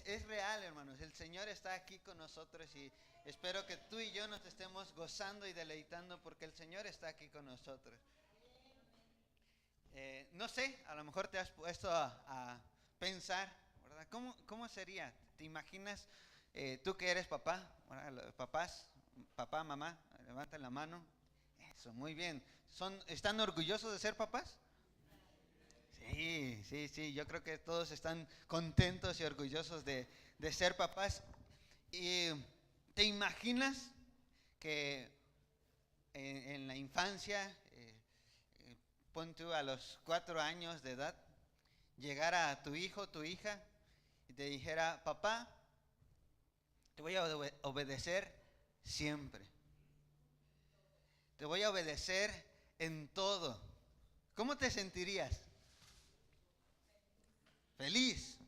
es real, hermanos. El Señor está aquí con nosotros y espero que tú y yo nos estemos gozando y deleitando porque el Señor está aquí con nosotros. No sé, a lo mejor te has puesto a pensar, ¿verdad? ¿Cómo sería? ¿Te imaginas tú que eres papá? ¿Verdad? Los papás, papá, mamá, levanten la mano. Eso, muy bien. ¿Están orgullosos de ser papás? Sí, sí, sí, yo creo que todos están contentos y orgullosos de ser papás. ¿Y te imaginas que en la infancia, eh, pon tú a los 4 años de edad, llegara tu hijo, tu hija, y te dijera, papá, te voy a obedecer siempre, te voy a obedecer en todo? ¿Cómo te sentirías? Feliz.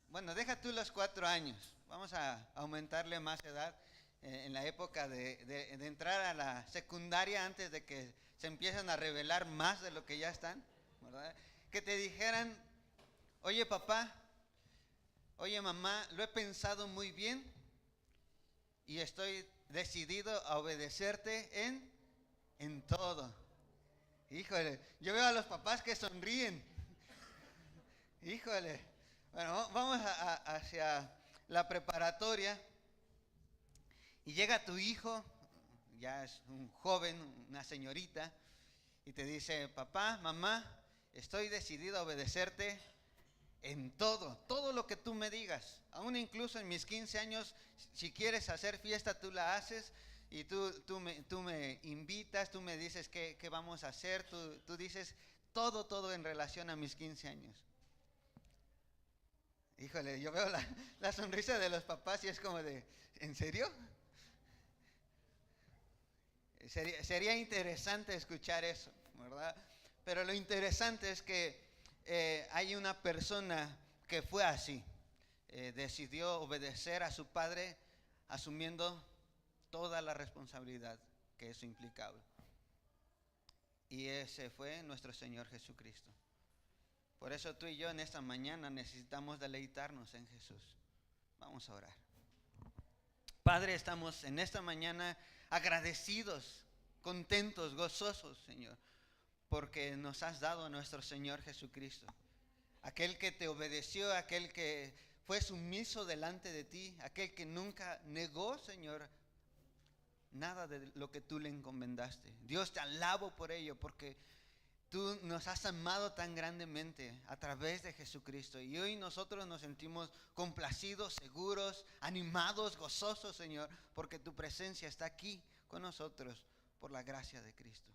Bueno, deja tú los 4 años. Vamos a aumentarle más edad en la época de entrar a la secundaria antes de que se empiecen a revelar más de lo que ya están, ¿verdad? Que te dijeran, oye papá, oye mamá, lo he pensado muy bien y estoy decidido a obedecerte en todo. Híjole, yo veo a los papás que sonríen. Híjole. Bueno, vamos hacia la preparatoria y llega tu hijo, ya es un joven, una señorita, y te dice, papá, mamá, estoy decidido a obedecerte en todo, todo lo que tú me digas. Aún incluso en mis 15 años, si quieres hacer fiesta, tú la haces y tú me invitas, tú me dices qué vamos a hacer, tú dices todo en relación a mis 15 años. Híjole, yo veo la sonrisa de los papás y es como de, ¿en serio? Sería interesante escuchar eso, ¿verdad? Pero lo interesante es que hay una persona que fue así, decidió obedecer a su padre asumiendo toda la responsabilidad que eso implicaba. Y ese fue nuestro Señor Jesucristo. Por eso tú y yo en esta mañana necesitamos deleitarnos en Jesús. Vamos a orar. Padre, estamos en esta mañana agradecidos, contentos, gozosos, Señor, porque nos has dado a nuestro Señor Jesucristo. Aquel que te obedeció, aquel que fue sumiso delante de ti, aquel que nunca negó, Señor, nada de lo que tú le encomendaste. Dios, te alabo por ello, porque tú nos has amado tan grandemente a través de Jesucristo. Y hoy nosotros nos sentimos complacidos, seguros, animados, gozosos, Señor, porque tu presencia está aquí con nosotros por la gracia de Cristo.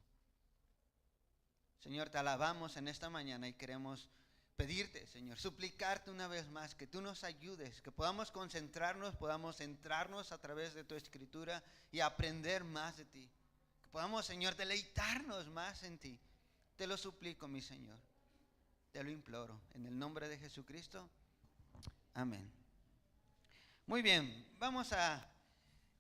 Señor, te alabamos en esta mañana y queremos pedirte, Señor, suplicarte una vez más que tú nos ayudes, que podamos concentrarnos, podamos centrarnos a través de tu escritura y aprender más de ti. Que podamos, Señor, deleitarnos más en ti. Te lo suplico, mi Señor. Te lo imploro. En el nombre de Jesucristo. Amén. Muy bien, vamos a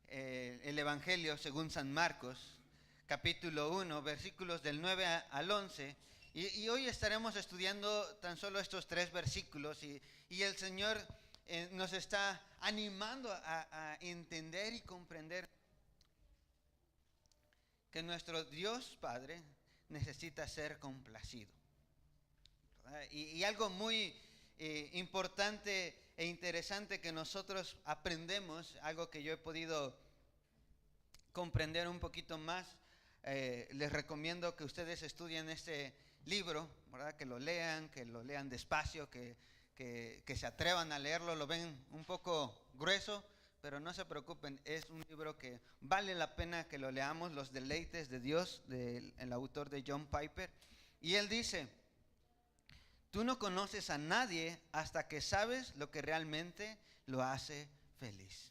el Evangelio según San Marcos, capítulo 1, versículos del 9 al 11. Y hoy estaremos estudiando tan solo estos 3 versículos y el Señor nos está animando a entender y comprender que nuestro Dios Padre necesita ser complacido. Y algo muy importante e interesante que nosotros aprendemos, algo que yo he podido comprender un poquito más, les recomiendo que ustedes estudien este libro, ¿verdad? Que lo lean despacio, que se atrevan a leerlo. Lo ven un poco grueso, pero no se preocupen, es un libro que vale la pena que lo leamos, Los deleites de Dios, del autor de John Piper. Y él dice, tú no conoces a nadie hasta que sabes lo que realmente lo hace feliz.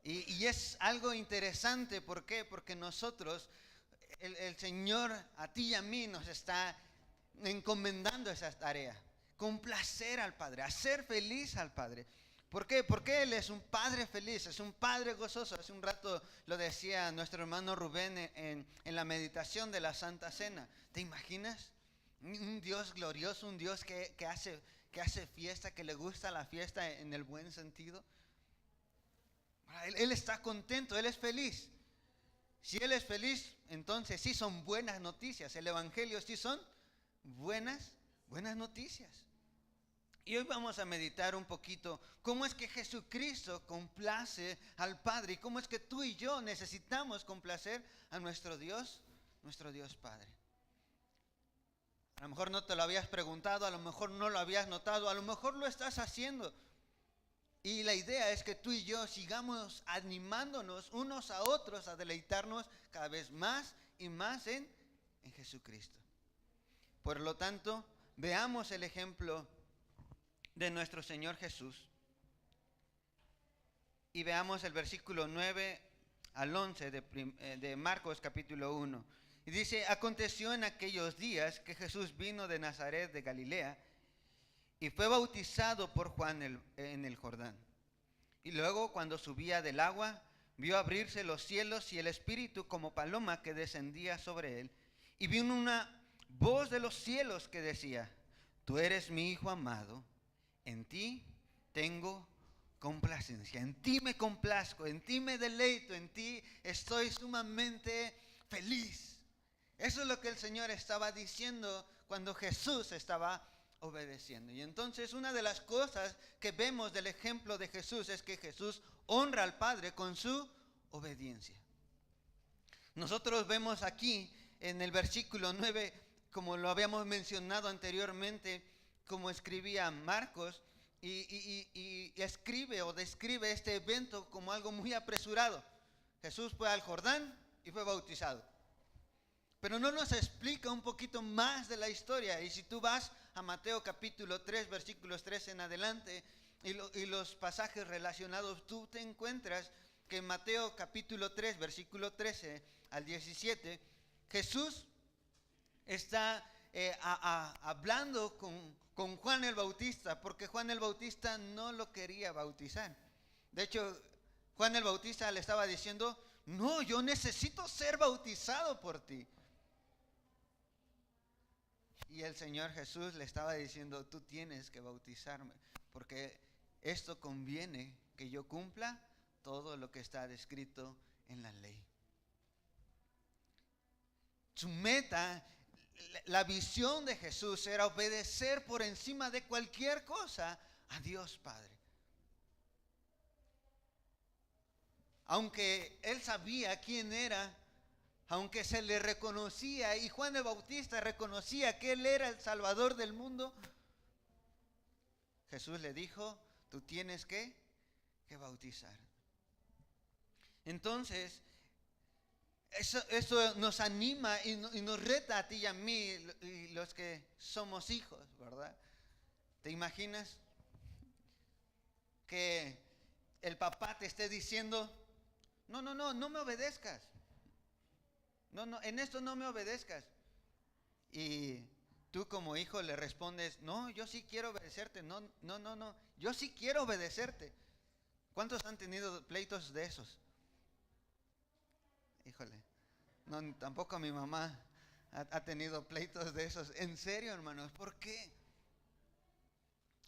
Y es algo interesante, ¿por qué? Porque nosotros, el Señor a ti y a mí nos está encomendando esa tarea, complacer al Padre, hacer feliz al Padre. ¿Por qué? Porque Él es un Padre feliz, es un Padre gozoso. Hace un rato lo decía nuestro hermano Rubén en la meditación de la Santa Cena. ¿Te imaginas? Un Dios glorioso, un Dios que hace, que hace fiesta, que le gusta la fiesta en el buen sentido. Él está contento, Él es feliz. Si Él es feliz, entonces sí son buenas noticias. El Evangelio sí son buenas noticias. Y hoy vamos a meditar un poquito cómo es que Jesucristo complace al Padre y cómo es que tú y yo necesitamos complacer a nuestro Dios Padre. A lo mejor no te lo habías preguntado, a lo mejor no lo habías notado, a lo mejor lo estás haciendo. Y la idea es que tú y yo sigamos animándonos unos a otros a deleitarnos cada vez más y más en Jesucristo. Por lo tanto, veamos el ejemplo de nuestro Señor Jesús y veamos el versículo 9 al 11 de Marcos capítulo 1. Y dice: aconteció en aquellos días que Jesús vino de Nazaret de Galilea y fue bautizado por Juan en el Jordán. Y luego, cuando subía del agua, vio abrirse los cielos y el Espíritu como paloma que descendía sobre él. Y vino una voz de los cielos que decía: tú eres mi Hijo amado, en ti tengo complacencia, en ti me complazco, en ti me deleito, en ti estoy sumamente feliz. Eso es lo que el Señor estaba diciendo cuando Jesús estaba obedeciendo. Y entonces una de las cosas que vemos del ejemplo de Jesús es que Jesús honra al Padre con su obediencia. Nosotros vemos aquí en el versículo 9, como lo habíamos mencionado anteriormente, como escribía Marcos, y escribe o describe este evento como algo muy apresurado. Jesús fue al Jordán y fue bautizado. Pero no nos explica un poquito más de la historia. Y si tú vas a Mateo capítulo 3, versículos 3 en adelante, y los pasajes relacionados, tú te encuentras que en Mateo capítulo 3, versículo 13 al 17, Jesús está hablando con Juan el Bautista, porque Juan el Bautista no lo quería bautizar. De hecho, Juan el Bautista le estaba diciendo: no, yo necesito ser bautizado por ti. Y el Señor Jesús le estaba diciendo: tú tienes que bautizarme, porque esto conviene que yo cumpla todo lo que está descrito en la ley. Su meta, la visión de Jesús era obedecer por encima de cualquier cosa a Dios Padre. Aunque él sabía quién era, aunque se le reconocía, y Juan el Bautista reconocía que él era el Salvador del mundo, Jesús le dijo: tú tienes que bautizar. Entonces, eso nos anima y nos reta a ti y a mí, y los que somos hijos, ¿verdad? ¿Te imaginas que el papá te esté diciendo: no me obedezcas? No, en esto no me obedezcas. Y tú como hijo le respondes: no, yo sí quiero obedecerte. No, yo sí quiero obedecerte. ¿Cuántos han tenido pleitos de esos? Híjole, no, tampoco mi mamá ha tenido pleitos de esos. En serio, hermanos, ¿por qué?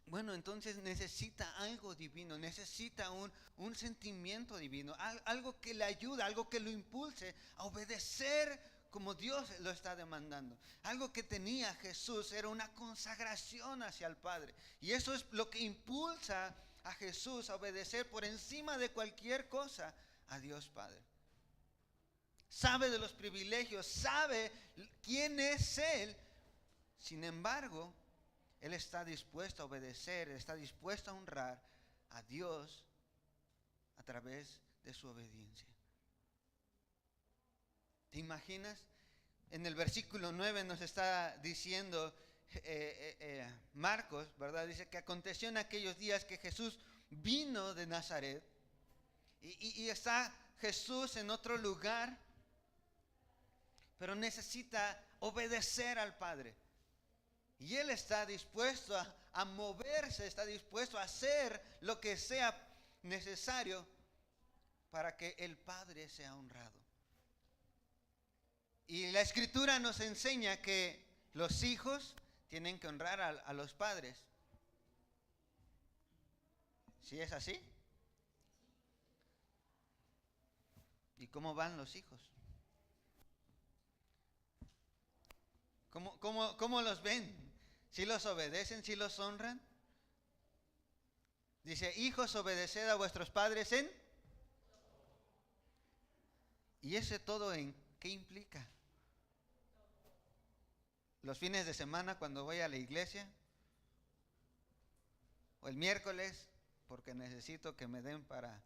Bueno, entonces necesita algo divino, necesita un sentimiento divino, algo que le ayude, algo que lo impulse a obedecer como Dios lo está demandando. Algo que tenía Jesús era una consagración hacia el Padre. Y eso es lo que impulsa a Jesús a obedecer por encima de cualquier cosa a Dios Padre. Sabe de los privilegios, sabe quién es Él. Sin embargo, Él está dispuesto a obedecer, está dispuesto a honrar a Dios a través de su obediencia. ¿Te imaginas? En el versículo 9 nos está diciendo Marcos, ¿verdad? Dice que aconteció en aquellos días que Jesús vino de Nazaret y está Jesús en otro lugar, pero necesita obedecer al Padre. Y Él está dispuesto a moverse, está dispuesto a hacer lo que sea necesario para que el Padre sea honrado. Y la Escritura nos enseña que los hijos tienen que honrar a los padres. ¿Sí es así? ¿Y cómo van los hijos? ¿Cómo los ven? ¿Sí los obedecen? ¿Sí los honran? Dice, hijos, obedeced a vuestros padres en... ¿Y ese todo en qué implica? Los fines de semana cuando voy a la iglesia, o el miércoles, porque necesito que me den para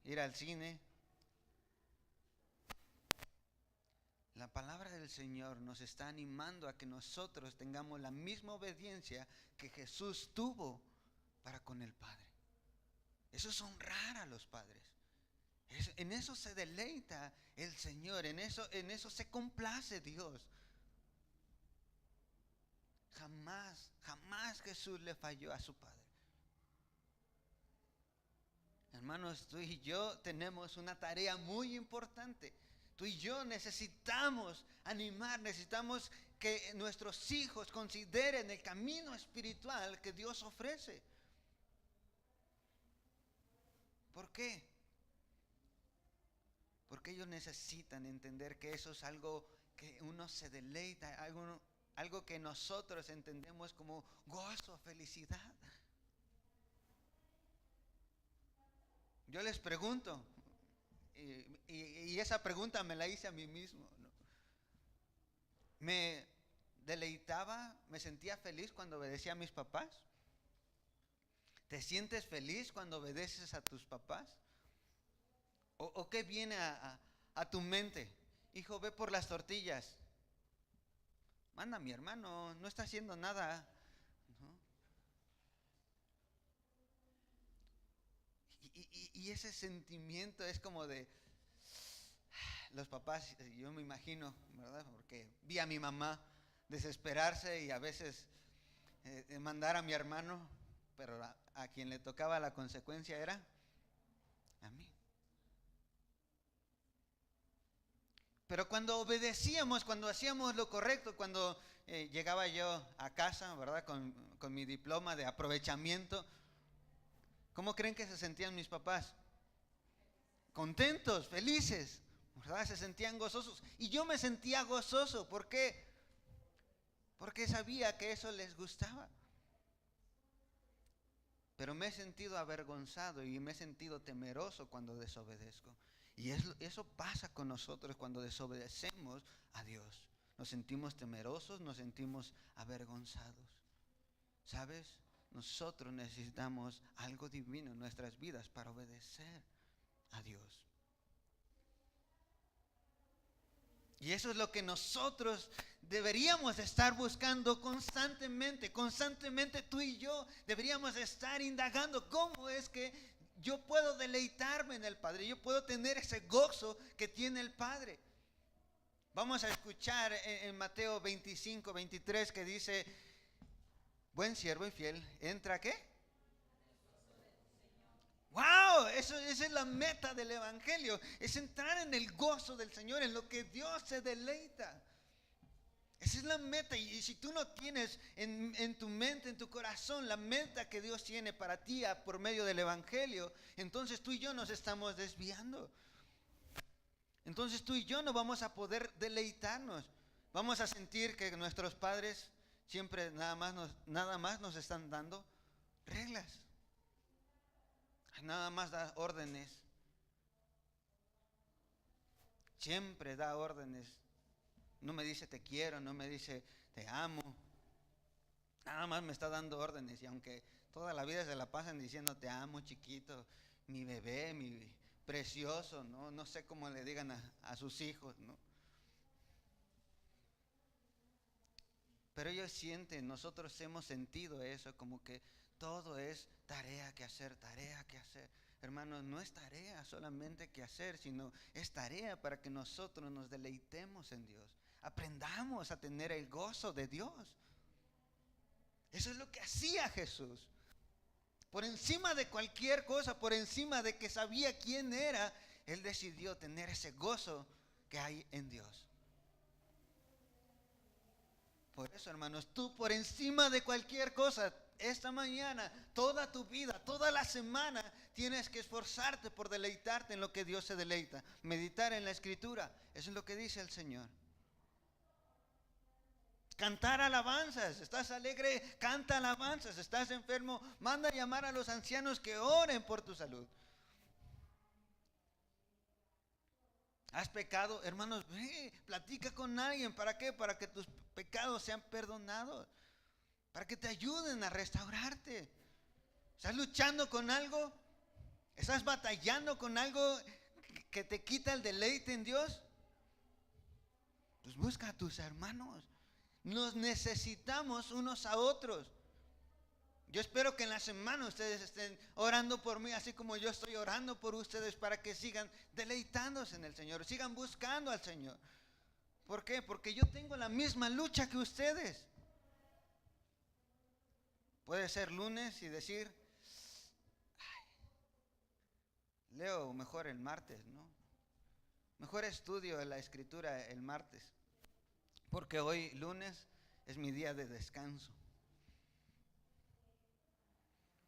ir al cine. La palabra del Señor nos está animando a que nosotros tengamos la misma obediencia que Jesús tuvo para con el Padre. Eso es honrar a los padres. En eso se deleita el Señor, en eso se complace Dios. Jamás Jesús le falló a su Padre. Hermanos, tú y yo tenemos una tarea muy importante. Tú y yo necesitamos animar, necesitamos que nuestros hijos consideren el camino espiritual que Dios ofrece. ¿Por qué? Porque ellos necesitan entender que eso es algo que uno se deleita, algo que nosotros entendemos como gozo, felicidad. Yo les pregunto, y esa pregunta me la hice a mí mismo, ¿no? ¿Me deleitaba, me sentía feliz cuando obedecía a mis papás? ¿Te sientes feliz cuando obedeces a tus papás? ¿O qué viene a tu mente? Hijo, ve por las tortillas. Manda a mi hermano, no está haciendo nada, ¿no? Y ese sentimiento es como de los papás, yo me imagino, ¿verdad? Porque vi a mi mamá desesperarse y a veces mandar a mi hermano, pero a quien le tocaba la consecuencia era a mí. Pero cuando obedecíamos, cuando hacíamos lo correcto, cuando llegaba yo a casa, ¿verdad? Con mi diploma de aprovechamiento, ¿cómo creen que se sentían mis papás? Contentos, felices, ¿verdad? Se sentían gozosos. Y yo me sentía gozoso. ¿Por qué? Porque sabía que eso les gustaba. Pero me he sentido avergonzado y me he sentido temeroso cuando desobedezco. Y eso pasa con nosotros cuando desobedecemos a Dios. Nos sentimos temerosos, nos sentimos avergonzados. ¿Sabes? Nosotros necesitamos algo divino en nuestras vidas para obedecer a Dios. Y eso es lo que nosotros deberíamos estar buscando constantemente. Constantemente tú y yo deberíamos estar indagando cómo es que yo puedo deleitarme en el Padre. Yo puedo tener ese gozo que tiene el Padre. Vamos a escuchar en Mateo 25, 23 que dice, buen siervo y fiel, ¿entra qué? ¡Wow! Esa es la meta del Evangelio. Es entrar en el gozo del Señor, en lo que Dios se deleita. Esa es la meta. Y si tú no tienes en tu mente, en tu corazón, la meta que Dios tiene para ti por medio del Evangelio, entonces tú y yo nos estamos desviando. Entonces tú y yo no vamos a poder deleitarnos. Vamos a sentir que nuestros padres siempre nada más nos están dando reglas. Nada más da órdenes. Siempre da órdenes. No me dice te quiero, no me dice te amo. Nada más me está dando órdenes. Y aunque toda la vida se la pasan diciendo te amo, chiquito, mi bebé, mi precioso, no sé cómo le digan a sus hijos, ¿no? Pero ellos sienten, nosotros hemos sentido eso, como que todo es tarea que hacer, tarea que hacer. Hermanos, no es tarea solamente que hacer, sino es tarea para que nosotros nos deleitemos en Dios. Aprendamos a tener el gozo de Dios. Eso es lo que hacía Jesús. Por encima de cualquier cosa, por encima de que sabía quién era, Él decidió tener ese gozo que hay en Dios. Por eso, hermanos, tú por encima de cualquier cosa, esta mañana, toda tu vida, toda la semana, tienes que esforzarte por deleitarte en lo que Dios se deleita. Meditar en la Escritura, eso es lo que dice el Señor. Cantar alabanzas, estás alegre, canta alabanzas, estás enfermo, manda a llamar a los ancianos que oren por tu salud. ¿Has pecado? Hermanos, platica con alguien. ¿Para qué? Para que tus pecados sean perdonados. Para que te ayuden a restaurarte. ¿Estás luchando con algo? ¿Estás batallando con algo que te quita el deleite en Dios? Pues busca a tus hermanos. Nos necesitamos unos a otros. Yo espero que en la semana ustedes estén orando por mí, así como yo estoy orando por ustedes, para que sigan deleitándose en el Señor, sigan buscando al Señor. ¿Por qué? Porque yo tengo la misma lucha que ustedes. Puede ser lunes y decir, ay, leo mejor el martes, ¿no? Mejor estudio la Escritura el martes, porque hoy lunes es mi día de descanso.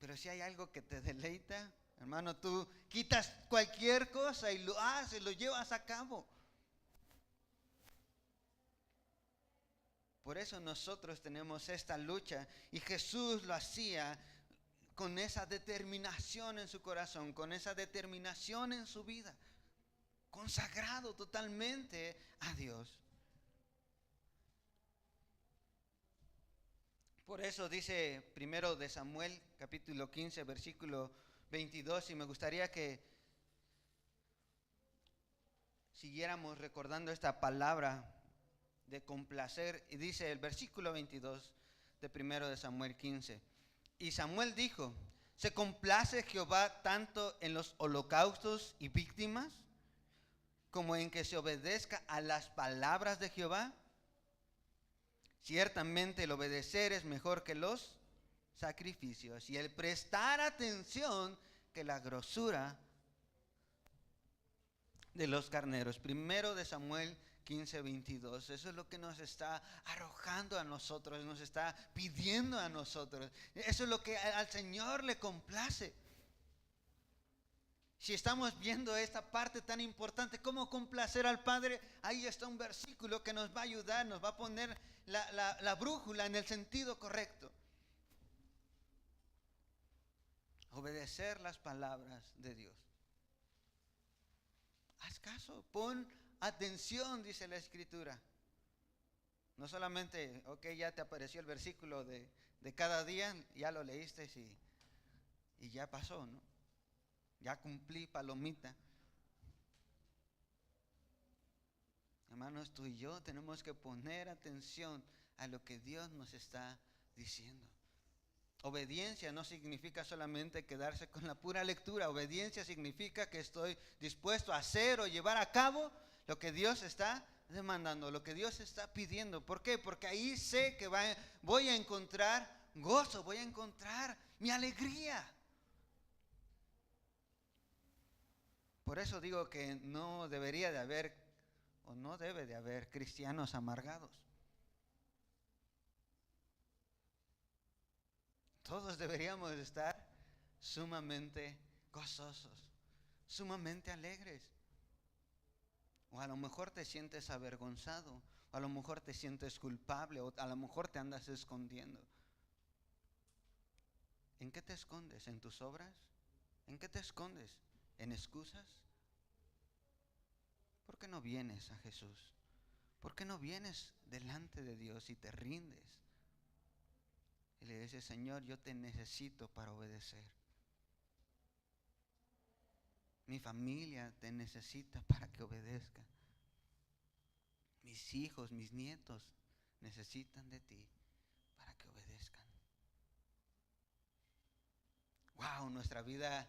Pero si hay algo que te deleita, hermano, tú quitas cualquier cosa y lo haces, lo llevas a cabo. Por eso nosotros tenemos esta lucha, y Jesús lo hacía con esa determinación en su corazón, con esa determinación en su vida, consagrado totalmente a Dios. Por eso dice primero de Samuel, capítulo 15, versículo 22, y me gustaría que siguiéramos recordando esta palabra de complacer. Y dice el versículo 22 de primero de Samuel 15. Y Samuel dijo, ¿se complace Jehová tanto en los holocaustos y víctimas como en que se obedezca a las palabras de Jehová? Ciertamente el obedecer es mejor que los sacrificios, y el prestar atención que la grosura de los carneros. Primero de Samuel 15, 22. Eso es lo que nos está arrojando a nosotros, nos está pidiendo a nosotros. Eso es lo que al Señor le complace. Si estamos viendo esta parte tan importante, cómo complacer al Padre, ahí está un versículo que nos va a ayudar, nos va a poner la brújula en el sentido correcto. Obedecer las palabras de Dios. Haz caso, pon atención, dice la Escritura. No solamente, ok, ya te apareció el versículo de cada día, ya lo leíste y ya pasó, ¿no? Ya cumplí, palomita. Hermanos, tú y yo tenemos que poner atención a lo que Dios nos está diciendo. Obediencia no significa solamente quedarse con la pura lectura. Obediencia significa que estoy dispuesto a hacer o llevar a cabo lo que Dios está demandando, lo que Dios está pidiendo. ¿Por qué? Porque ahí sé que voy a encontrar gozo, voy a encontrar mi alegría. Por eso digo que no debería de haber, o no debe de haber, cristianos amargados. Todos deberíamos estar sumamente gozosos, sumamente alegres. O a lo mejor te sientes avergonzado, o a lo mejor te sientes culpable, o a lo mejor te andas escondiendo. ¿En qué te escondes? ¿En tus obras? ¿En qué te escondes? ¿En excusas? ¿Por qué no vienes a Jesús? ¿Por qué no vienes delante de Dios y te rindes? Y le dices, Señor, yo te necesito para obedecer. Mi familia te necesita para que obedezca. Mis hijos, mis nietos necesitan de ti para que obedezcan. Wow, nuestra vida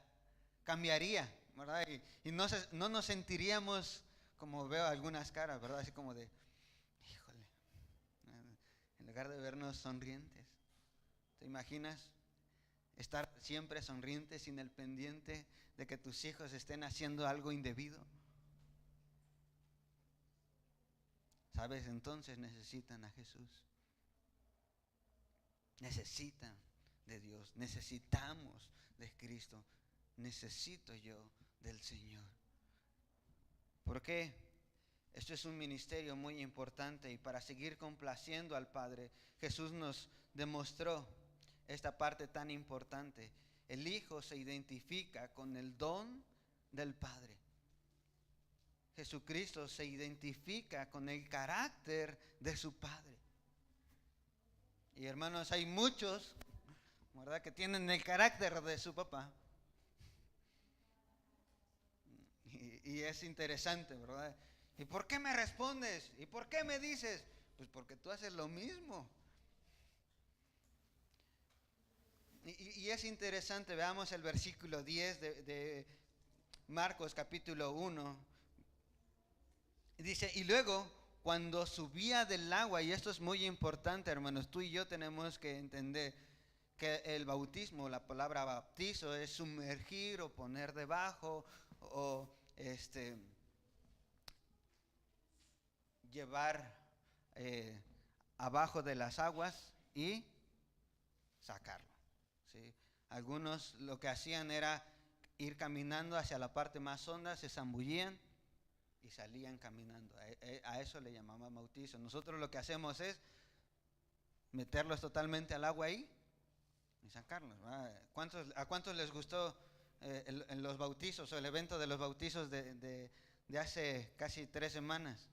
cambiaría, ¿verdad? Y no nos sentiríamos como veo algunas caras, ¿verdad? Así como de, híjole, en lugar de vernos sonrientes. ¿Te imaginas estar siempre sonriente sin el pendiente de que tus hijos estén haciendo algo indebido? ¿Sabes? Entonces necesitan a Jesús. Necesitan de Dios. Necesitamos de Cristo. Necesito yo del Señor. ¿Por qué? Esto es un ministerio muy importante, y para seguir complaciendo al Padre, Jesús nos demostró esta parte tan importante. El Hijo se identifica con el don del Padre. Jesucristo se identifica con el carácter de su Padre. Y hermanos, hay muchos, ¿verdad?, que tienen el carácter de su papá. Y es interesante, ¿verdad? ¿Y por qué me respondes? ¿Y por qué me dices? Pues porque tú haces lo mismo. Y es interesante, veamos el versículo 10 de Marcos capítulo 1. Dice, y luego cuando subía del agua, y esto es muy importante, hermanos, tú y yo tenemos que entender que el bautismo, la palabra bautizo, es sumergir o poner debajo o llevar abajo de las aguas y sacarlo, ¿sí? Algunos lo que hacían era ir caminando hacia la parte más honda, se zambullían y salían caminando. A eso le llamaban bautizo. Nosotros lo que hacemos es meterlos totalmente al agua ahí y sacarlos. ¿A cuántos les gustó los bautizos o el evento de los bautizos de hace casi 3 semanas?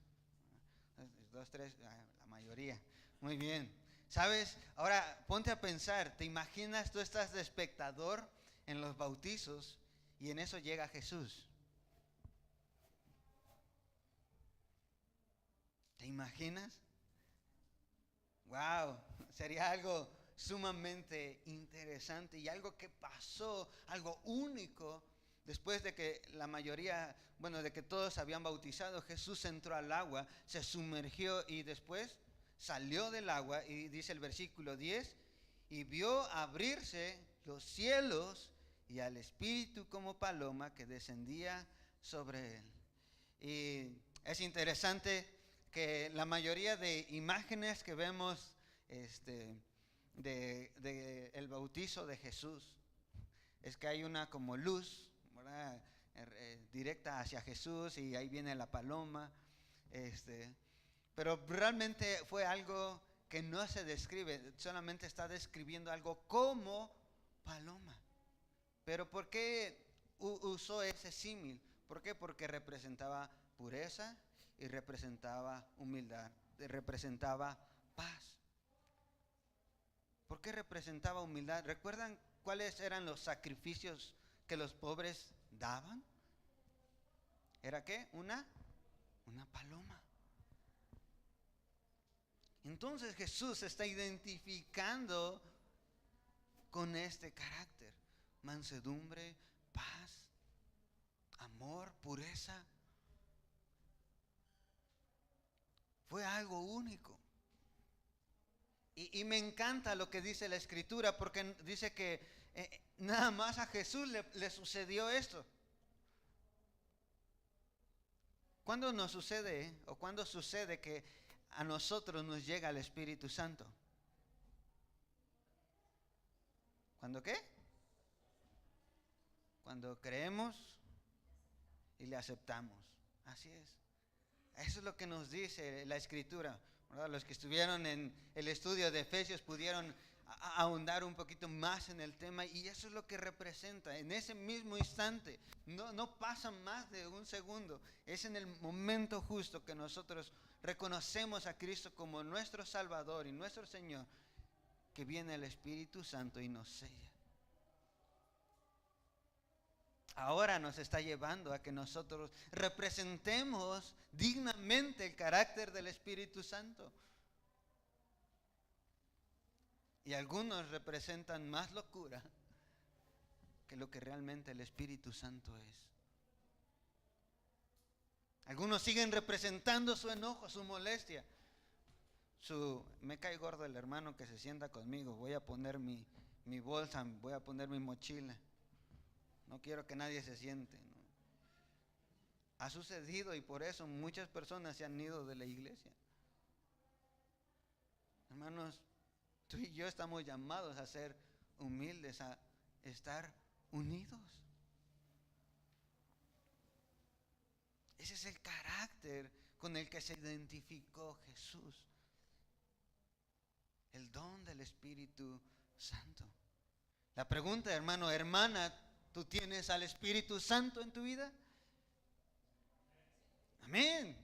2, 3, la mayoría. Muy bien. ¿Sabes? Ahora ponte a pensar, ¿te imaginas? Tú estás de espectador en los bautizos y en eso llega Jesús. ¿Te imaginas? Wow, sería algo sumamente interesante y algo que pasó, algo único. Después de que la mayoría, de que todos habían bautizado, Jesús entró al agua, se sumergió y después salió del agua, y dice el versículo 10, y vio abrirse los cielos y al Espíritu como paloma que descendía sobre él. Y es interesante que la mayoría de imágenes que vemos de el bautizo de Jesús es que hay una como luz, ¿verdad?, directa hacia Jesús, y ahí viene la paloma, pero realmente fue algo que no se describe, solamente está describiendo algo como paloma. Pero ¿por qué usó ese símil? ¿Por qué? Porque representaba pureza y representaba humildad, representaba paz. ¿Por qué representaba humildad? ¿Recuerdan cuáles eran los sacrificios que los pobres daban? ¿Era qué? Una paloma. Entonces Jesús se está identificando con este carácter: mansedumbre, paz, amor, pureza. Fue algo único. Y me encanta lo que dice la Escritura, porque dice que nada más a Jesús le sucedió esto. ¿Cuándo nos sucede o cuándo sucede que a nosotros nos llega el Espíritu Santo? ¿Cuándo qué? Cuando creemos y le aceptamos. Así es. Eso es lo que nos dice la Escritura, ¿verdad? Los que estuvieron en el estudio de Efesios pudieron ahondar un poquito más en el tema, y eso es lo que representa. En ese mismo instante, no pasa más de un segundo, es en el momento justo que nosotros reconocemos a Cristo como nuestro Salvador y nuestro Señor, que viene el Espíritu Santo y nos sella. Ahora nos está llevando a que nosotros representemos dignamente el carácter del Espíritu Santo. Y algunos representan más locura que lo que realmente el Espíritu Santo es. Algunos siguen representando su enojo, su molestia. Me cae gordo el hermano que se sienta conmigo, voy a poner mi bolsa, voy a poner mi mochila. No quiero que nadie se siente, ¿no? Ha sucedido, y por eso muchas personas se han ido de la iglesia. Hermanos, tú y yo estamos llamados a ser humildes a estar unidos. Ese es el carácter con el que se identificó Jesús. El don del Espíritu Santo. La pregunta, hermano, hermana, ¿tú tienes al Espíritu Santo en tu vida? Amén.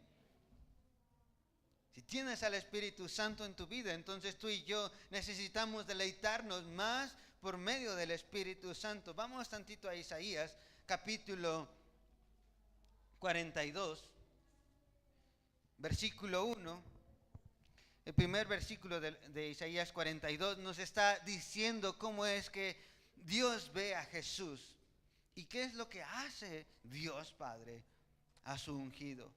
Si tienes al Espíritu Santo en tu vida, entonces tú y yo necesitamos deleitarnos más por medio del Espíritu Santo. Vamos tantito a Isaías, capítulo 42, versículo 1. El primer versículo de Isaías 42 nos está diciendo cómo es que Dios ve a Jesús y qué es lo que hace Dios Padre a su ungido.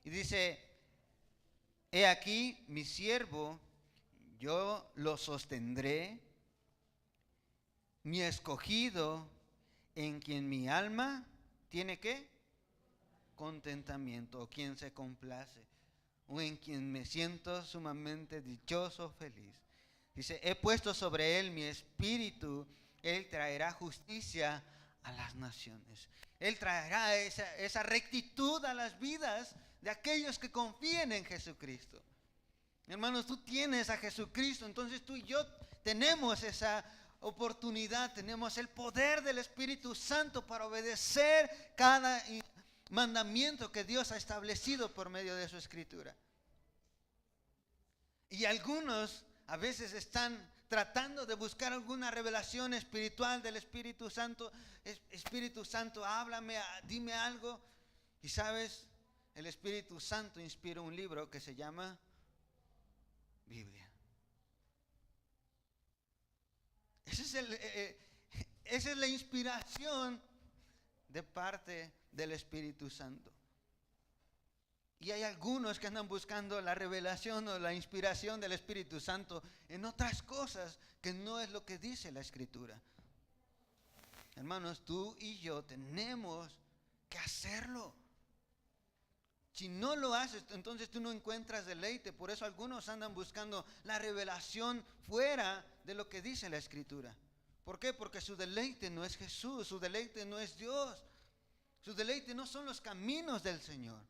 Y dice: he aquí mi siervo, yo lo sostendré, mi escogido, en quien mi alma tiene ¿qué? Contentamiento, o quien se complace, o en quien me siento sumamente dichoso, feliz. Dice: he puesto sobre él mi espíritu, él traerá justicia a las naciones. Él traerá esa rectitud a las vidas de aquellos que confíen en Jesucristo. Hermanos, tú tienes a Jesucristo, entonces tú y yo tenemos esa oportunidad, tenemos el poder del Espíritu Santo para obedecer cada mandamiento que Dios ha establecido por medio de su Escritura. Y algunos a veces están tratando de buscar alguna revelación espiritual del Espíritu Santo. Espíritu Santo, háblame, dime algo. Y sabes, el Espíritu Santo inspiró un libro que se llama Biblia. Esa es la inspiración de parte del Espíritu Santo. Y hay algunos que andan buscando la revelación o la inspiración del Espíritu Santo en otras cosas que no es lo que dice la Escritura. Hermanos, tú y yo tenemos que hacerlo. Si no lo haces, entonces tú no encuentras deleite. Por eso algunos andan buscando la revelación fuera de lo que dice la Escritura. ¿Por qué? Porque su deleite no es Jesús, su deleite no es Dios. Su deleite no son los caminos del Señor.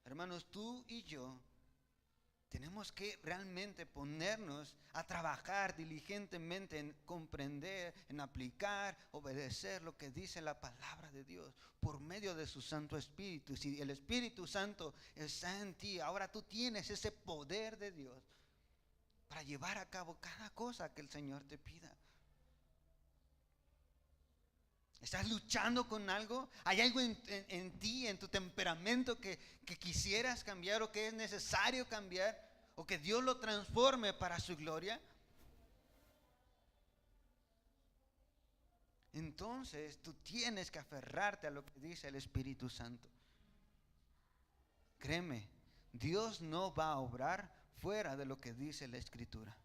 Hermanos, tú y yo tenemos que realmente ponernos a trabajar diligentemente en comprender, en aplicar, obedecer lo que dice la palabra de Dios por medio de su Santo Espíritu. Si el Espíritu Santo está en ti, ahora tú tienes ese poder de Dios para llevar a cabo cada cosa que el Señor te pida. ¿Estás luchando con algo? ¿Hay algo en ti, en tu temperamento que quisieras cambiar o que es necesario cambiar? ¿O que Dios lo transforme para su gloria? Entonces tú tienes que aferrarte a lo que dice el Espíritu Santo. Créeme, Dios no va a obrar fuera de lo que dice la Escritura.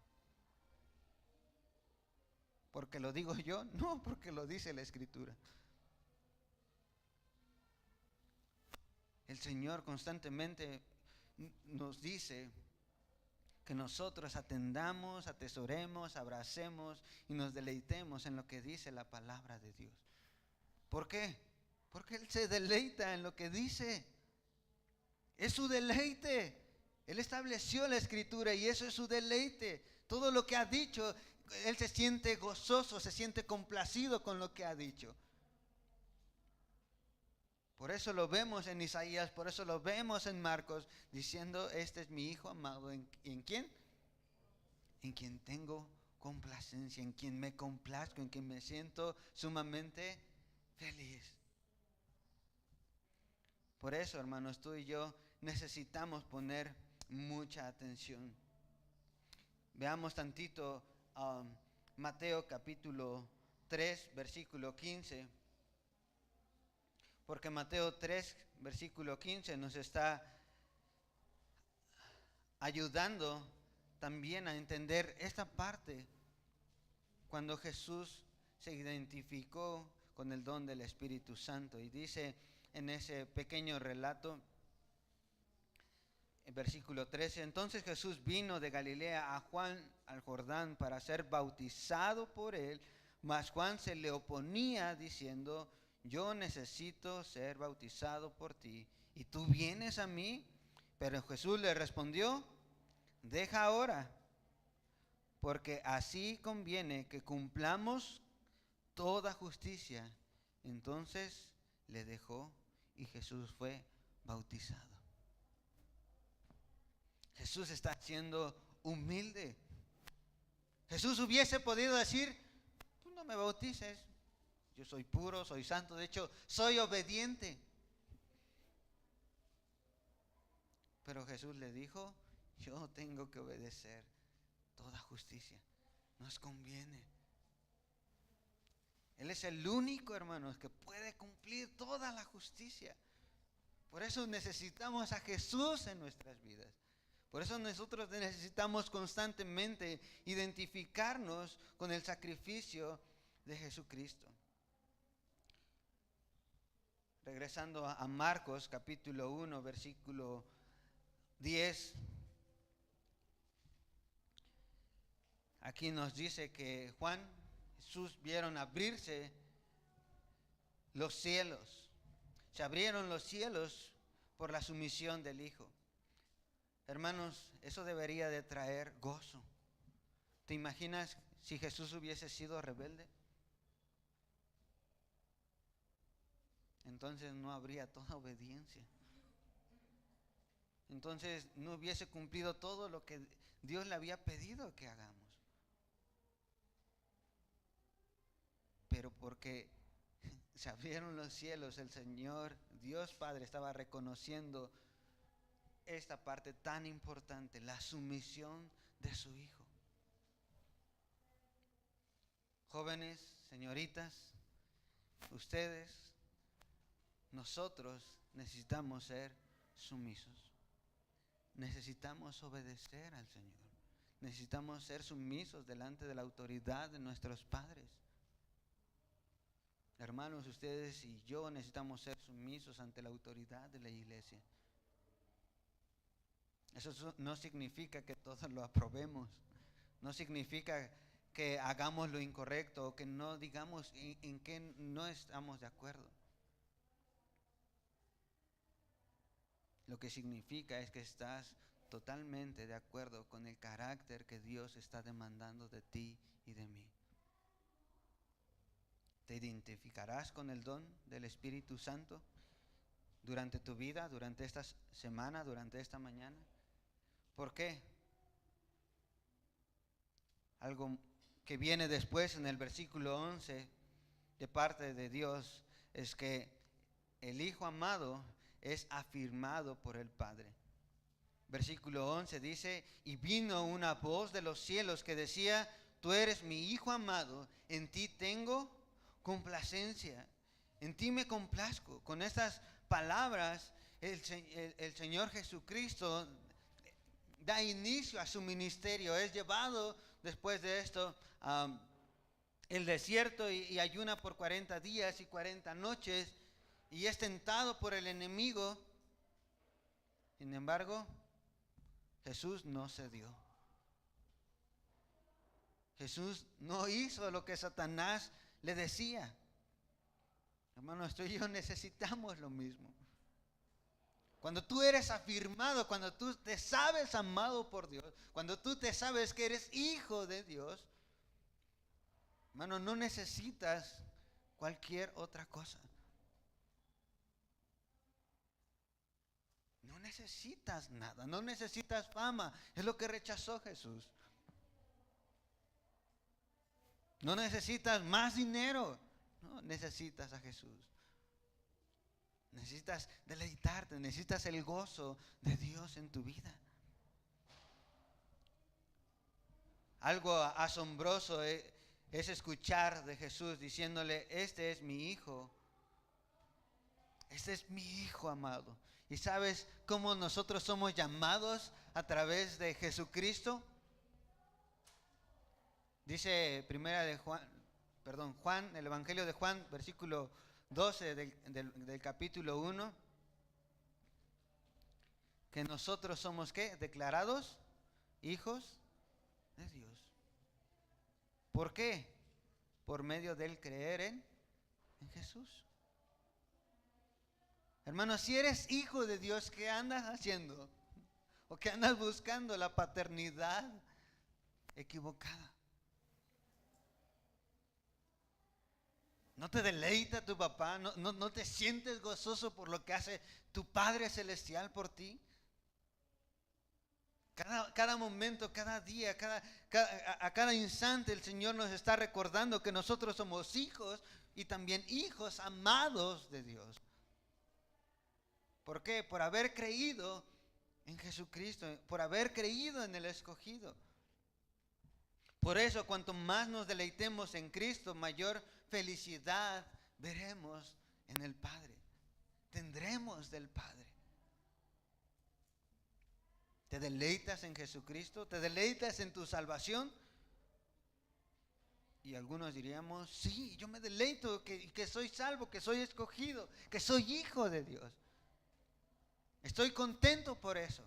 ¿Porque lo digo yo? No, porque lo dice la Escritura. El Señor constantemente nos dice que nosotros atendamos, atesoremos, abracemos y nos deleitemos en lo que dice la palabra de Dios. ¿Por qué? Porque Él se deleita en lo que dice. Es su deleite. Él estableció la Escritura y eso es su deleite. Todo lo que ha dicho, Él se siente gozoso, se siente complacido con lo que ha dicho. Por eso lo vemos en Isaías, por eso lo vemos en Marcos, diciendo: este es mi Hijo amado, ¿en quién? En quien tengo complacencia, en quien me complazco, en quien me siento sumamente feliz. Por eso, hermanos, tú y yo necesitamos poner mucha atención. Veamos tantito Mateo capítulo 3, versículo 15. Porque Mateo 3, versículo 15 nos está ayudando también a entender esta parte cuando Jesús se identificó con el don del Espíritu Santo. Y dice en ese pequeño relato: Versículo 13, entonces Jesús vino de Galilea a Juan al Jordán para ser bautizado por él, mas Juan se le oponía diciendo, yo necesito ser bautizado por ti, ¿y tú vienes a mí? Pero Jesús le respondió, deja ahora, porque así conviene que cumplamos toda justicia. Entonces le dejó y Jesús fue bautizado. Jesús está siendo humilde. Jesús hubiese podido decir, tú no me bautices, yo soy puro, soy santo, de hecho, soy obediente. Pero Jesús le dijo, yo tengo que obedecer toda justicia, nos conviene. Él es el único, hermanos, que puede cumplir toda la justicia. Por eso necesitamos a Jesús en nuestras vidas. Por eso nosotros necesitamos constantemente identificarnos con el sacrificio de Jesucristo. Regresando a Marcos capítulo 1, versículo 10. Aquí nos dice que Juan, Jesús vieron abrirse los cielos. Se abrieron los cielos por la sumisión del Hijo. Hermanos, eso debería de traer gozo. ¿Te imaginas si Jesús hubiese sido rebelde? Entonces no habría toda obediencia. Entonces no hubiese cumplido todo lo que Dios le había pedido que hagamos. Pero porque se abrieron los cielos, el Señor, Dios Padre, estaba reconociendo esta parte tan importante, la sumisión de su Hijo. Jóvenes, señoritas, ustedes, nosotros necesitamos ser sumisos. Necesitamos obedecer al Señor. Necesitamos ser sumisos delante de la autoridad de nuestros padres. Hermanos, ustedes y yo necesitamos ser sumisos ante la autoridad de la iglesia. Eso no significa que todos lo aprobemos. No significa que hagamos lo incorrecto o que no digamos en qué no estamos de acuerdo. Lo que significa es que estás totalmente de acuerdo con el carácter que Dios está demandando de ti y de mí. ¿Te identificarás con el don del Espíritu Santo durante tu vida, durante esta semana, durante esta mañana? ¿Por qué? Algo que viene después en el versículo 11 de parte de Dios es que el Hijo amado es afirmado por el Padre. Versículo 11 dice, y vino una voz de los cielos que decía, tú eres mi Hijo amado, en ti tengo complacencia, en ti me complazco. Con estas palabras el Señor Jesucristo da inicio a su ministerio. Es llevado después de esto el desierto y ayuna por 40 días y 40 noches y es tentado por el enemigo. Sin embargo, Jesús no cedió. Jesús no hizo lo que Satanás le decía. Hermanos, tú y yo necesitamos lo mismo. Cuando tú eres afirmado, cuando tú te sabes amado por Dios, cuando tú te sabes que eres hijo de Dios, hermano, no necesitas cualquier otra cosa. No necesitas nada, no necesitas fama. Es lo que rechazó Jesús. No necesitas más dinero, no necesitas a Jesús. Necesitas deleitarte, necesitas el gozo de Dios en tu vida. Algo asombroso es escuchar de Jesús diciéndole, este es mi hijo, este es mi hijo amado. ¿Y sabes cómo nosotros somos llamados a través de Jesucristo? Dice Juan, el Evangelio de Juan, versículo 12 del capítulo 1. que nosotros somos ¿qué? Declarados hijos de Dios. ¿Por qué? Por medio del creer en Jesús. Hermano, si eres hijo de Dios, ¿qué andas haciendo? ¿O qué andas buscando? La paternidad equivocada. ¿No te deleita tu papá? ¿No te sientes gozoso por lo que hace tu Padre Celestial por ti? Cada momento, cada día, a cada instante el Señor nos está recordando que nosotros somos hijos y también hijos amados de Dios. ¿Por qué? Por haber creído en Jesucristo, por haber creído en el escogido. Por eso, cuanto más nos deleitemos en Cristo, mayor felicidad veremos en el Padre. Tendremos del Padre. ¿Te deleitas en Jesucristo? ¿Te deleitas en tu salvación? Y algunos diríamos, sí, yo me deleito que soy salvo, que soy escogido, que soy hijo de Dios. Estoy contento por eso.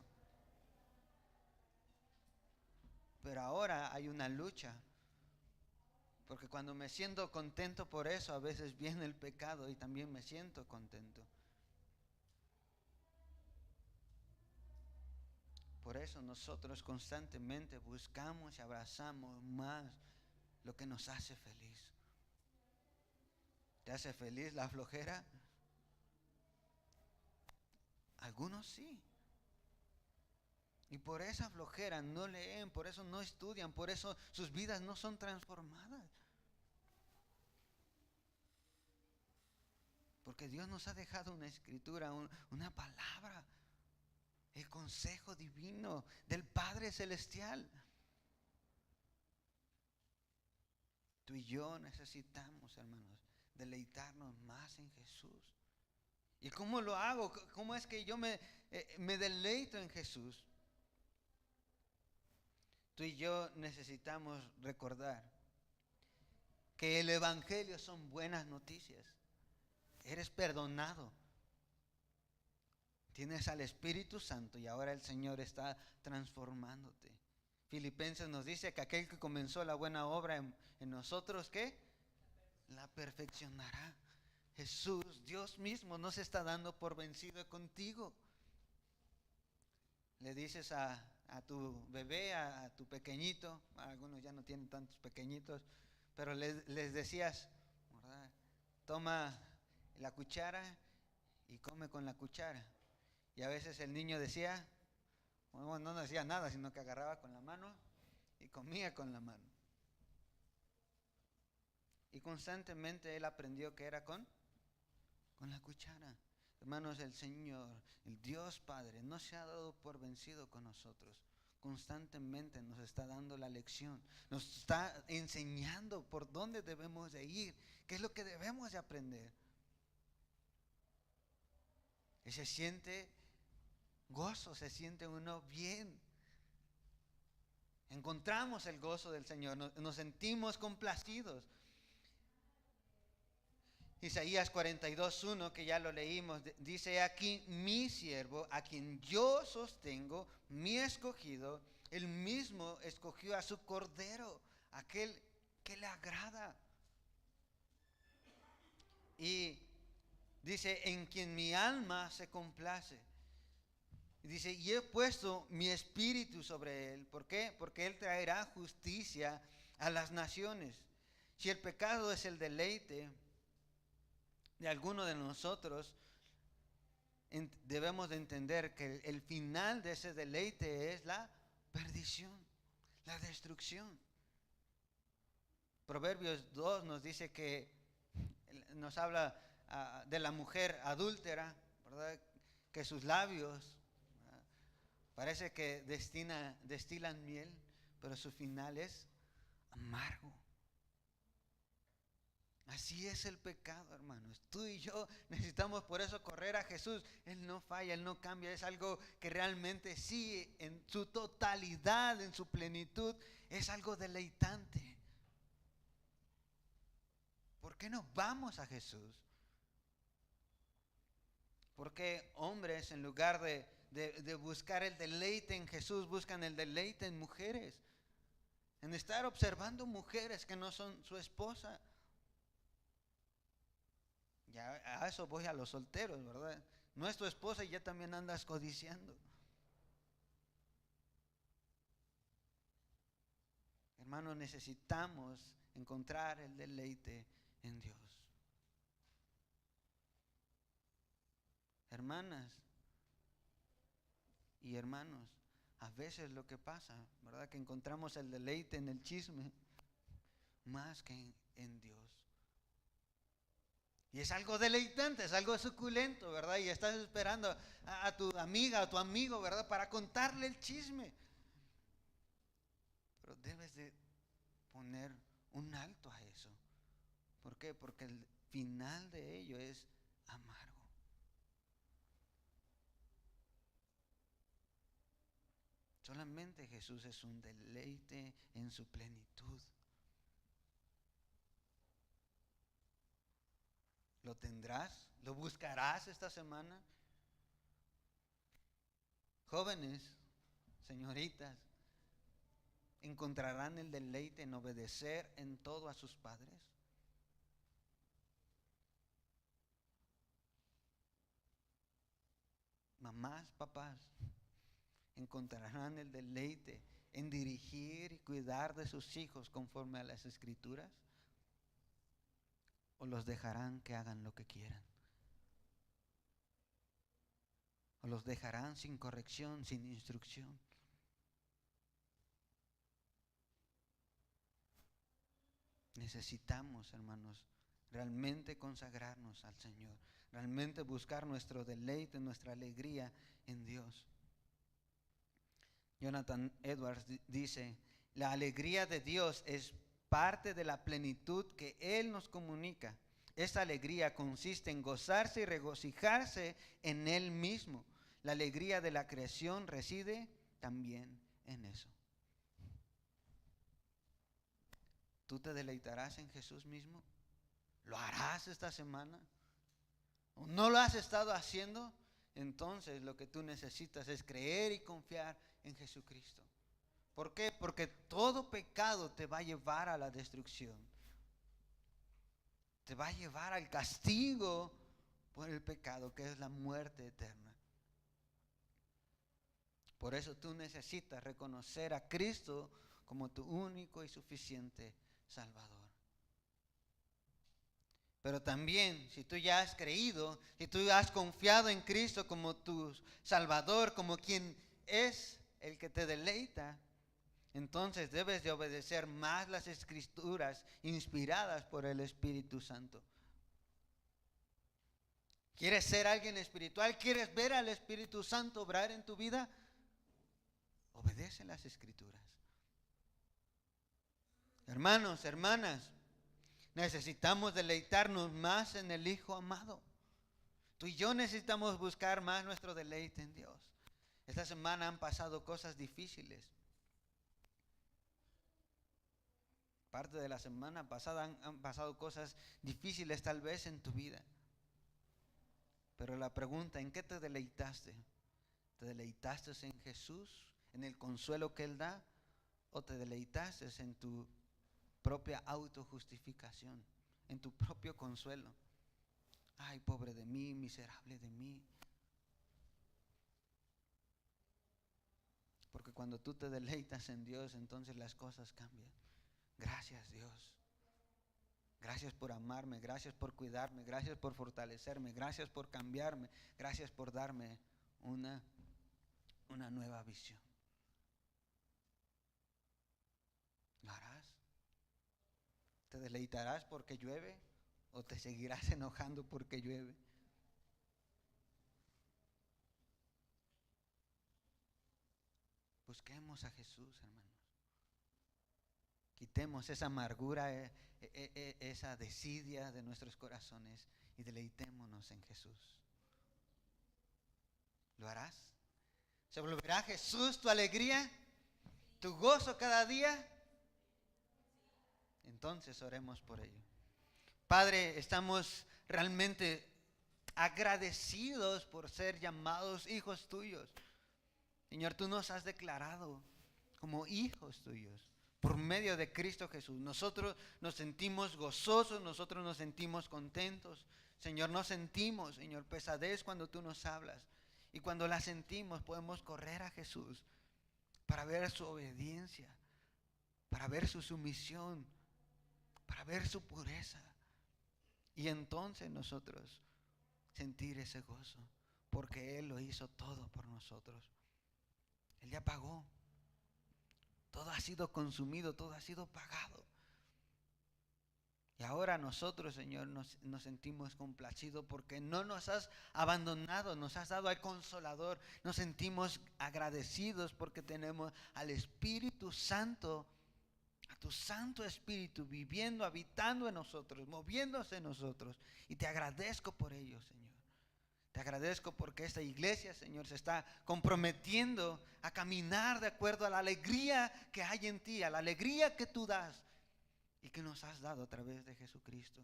Pero ahora hay una lucha. Porque cuando me siento contento por eso, a veces viene el pecado y también me siento contento. Por eso nosotros constantemente buscamos y abrazamos más lo que nos hace feliz. ¿Te hace feliz la flojera? Algunos sí. Y por esa flojera no leen, por eso no estudian, por eso sus vidas no son transformadas. Porque Dios nos ha dejado una escritura, una palabra, el consejo divino del Padre Celestial. Tú y yo necesitamos, hermanos, deleitarnos más en Jesús. ¿Y cómo lo hago? ¿Cómo es que yo me deleito en Jesús? Tú y yo necesitamos recordar que el Evangelio son buenas noticias. Eres perdonado. Tienes al Espíritu Santo y ahora el Señor está transformándote. Filipenses nos dice que aquel que comenzó la buena obra en nosotros, ¿qué? La perfeccionará. Jesús, Dios mismo, no se está dando por vencido contigo. Le dices a tu bebé, a tu pequeñito, algunos ya no tienen tantos pequeñitos, pero les decías, ¿verdad? Toma la cuchara y come con la cuchara. Y a veces el niño decía, bueno, no decía nada, sino que agarraba con la mano y comía con la mano. Y constantemente él aprendió que era con la cuchara. Hermanos, el Señor, el Dios Padre, no se ha dado por vencido con nosotros. Constantemente nos está dando la lección, nos está enseñando por dónde debemos de ir, qué es lo que debemos de aprender. Y se siente gozo, se siente uno bien. Encontramos el gozo del Señor, nos sentimos complacidos. Isaías 42:1, que ya lo leímos, dice: aquí mi siervo, a quien yo sostengo, mi escogido, él mismo escogió a su cordero, aquel que le agrada. Y dice: en quien mi alma se complace. Y dice: y he puesto mi espíritu sobre él. ¿Por qué? Porque él traerá justicia a las naciones. Si el pecado es el deleite de alguno de nosotros, debemos de entender que el final de ese deleite es la perdición, la destrucción. Proverbios 2 nos dice que nos habla de la mujer adúltera, ¿verdad? Que sus labios parece que destilan miel, pero su final es amargo. Así es el pecado, hermanos. Tú y yo necesitamos por eso correr a Jesús. Él no falla, Él no cambia. Es algo que realmente sí, en su totalidad, en su plenitud, es algo deleitante. ¿Por qué no vamos a Jesús? Porque hombres, en lugar de de buscar el deleite en Jesús, buscan el deleite en mujeres, en estar observando mujeres que no son su esposa. Ya a eso voy a los solteros, ¿verdad? No es tu esposa y ya también andas codiciando. Hermanos, necesitamos encontrar el deleite en Dios. Hermanas y hermanos, a veces lo que pasa, ¿verdad? Que encontramos el deleite en el chisme más que en Dios. Y es algo deleitante, es algo suculento, ¿verdad? Y estás esperando a tu amiga, a tu amigo, ¿verdad? Para contarle el chisme. Pero debes de poner un alto a eso. ¿Por qué? Porque el final de ello es amargo. Solamente Jesús es un deleite en su plenitud. ¿Lo tendrás? ¿Lo buscarás esta semana? Jóvenes, señoritas, ¿encontrarán el deleite en obedecer en todo a sus padres? Mamás, papás, ¿encontrarán el deleite en dirigir y cuidar de sus hijos conforme a las Escrituras? ¿O los dejarán que hagan lo que quieran? ¿O los dejarán sin corrección, sin instrucción? Necesitamos, hermanos, realmente consagrarnos al Señor, realmente buscar nuestro deleite, nuestra alegría en Dios. Jonathan Edwards dice, la alegría de Dios es parte de la plenitud que Él nos comunica. Esta alegría consiste en gozarse y regocijarse en Él mismo. La alegría de la creación reside también en eso. ¿Tú te deleitarás en Jesús mismo? ¿Lo harás esta semana? ¿O no lo has estado haciendo? Entonces lo que tú necesitas es creer y confiar en Jesucristo. ¿Por qué? Porque todo pecado te va a llevar a la destrucción. Te va a llevar al castigo por el pecado, que es la muerte eterna. Por eso tú necesitas reconocer a Cristo como tu único y suficiente Salvador. Pero también, si tú ya has creído, si tú has confiado en Cristo como tu Salvador, como quien es el que te deleita, entonces debes de obedecer más las Escrituras inspiradas por el Espíritu Santo. ¿Quieres ser alguien espiritual? ¿Quieres ver al Espíritu Santo obrar en tu vida? Obedece las Escrituras. Hermanos, hermanas, necesitamos deleitarnos más en el Hijo amado. Tú y yo necesitamos buscar más nuestro deleite en Dios. Esta semana han pasado cosas difíciles. Parte de la semana pasada han pasado cosas difíciles tal vez en tu vida. Pero la pregunta, ¿en qué te deleitaste? ¿Te deleitaste en Jesús, en el consuelo que Él da? ¿O te deleitaste en tu propia autojustificación, en tu propio consuelo? Ay, pobre de mí, miserable de mí. Porque cuando tú te deleitas en Dios, entonces las cosas cambian. Gracias, Dios. Gracias por amarme, gracias por cuidarme, gracias por fortalecerme, gracias por cambiarme, gracias por darme una nueva visión. ¿Lo harás? ¿Te deleitarás porque llueve o te seguirás enojando porque llueve? Busquemos a Jesús, hermanos. Quitemos esa amargura, esa desidia de nuestros corazones y deleitémonos en Jesús. ¿Lo harás? ¿Se volverá Jesús tu alegría, tu gozo cada día? Entonces oremos por ello. Padre, estamos realmente agradecidos por ser llamados hijos tuyos. Señor, tú nos has declarado como hijos tuyos por medio de Cristo Jesús. Nosotros nos sentimos gozosos, nosotros nos sentimos contentos. Señor, no sentimos, Señor, pesadez cuando tú nos hablas. Y cuando la sentimos podemos correr a Jesús para ver su obediencia, para ver su sumisión, para ver su pureza. Y entonces nosotros sentir ese gozo, porque Él lo hizo todo por nosotros. Él ya pagó. Todo ha sido consumido, todo ha sido pagado. Y ahora nosotros, Señor, nos sentimos complacidos porque no nos has abandonado, nos has dado al Consolador. Nos sentimos agradecidos porque tenemos al Espíritu Santo, a tu Santo Espíritu viviendo, habitando en nosotros, moviéndose en nosotros. Y te agradezco por ello, Señor. Te agradezco porque esta iglesia, Señor, se está comprometiendo a caminar de acuerdo a la alegría que hay en ti, a la alegría que tú das y que nos has dado a través de Jesucristo.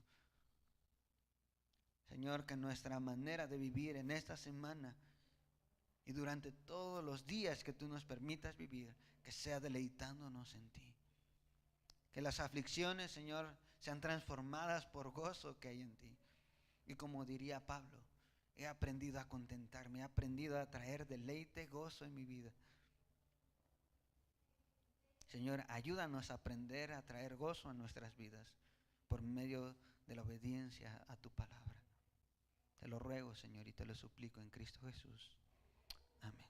Señor, que nuestra manera de vivir en esta semana y durante todos los días que tú nos permitas vivir, que sea deleitándonos en ti. Que las aflicciones, Señor, sean transformadas por gozo que hay en ti. Y como diría Pablo, he aprendido a contentarme, he aprendido a traer deleite, gozo en mi vida. Señor, ayúdanos a aprender a traer gozo a nuestras vidas por medio de la obediencia a tu palabra. Te lo ruego, Señor, y te lo suplico en Cristo Jesús. Amén.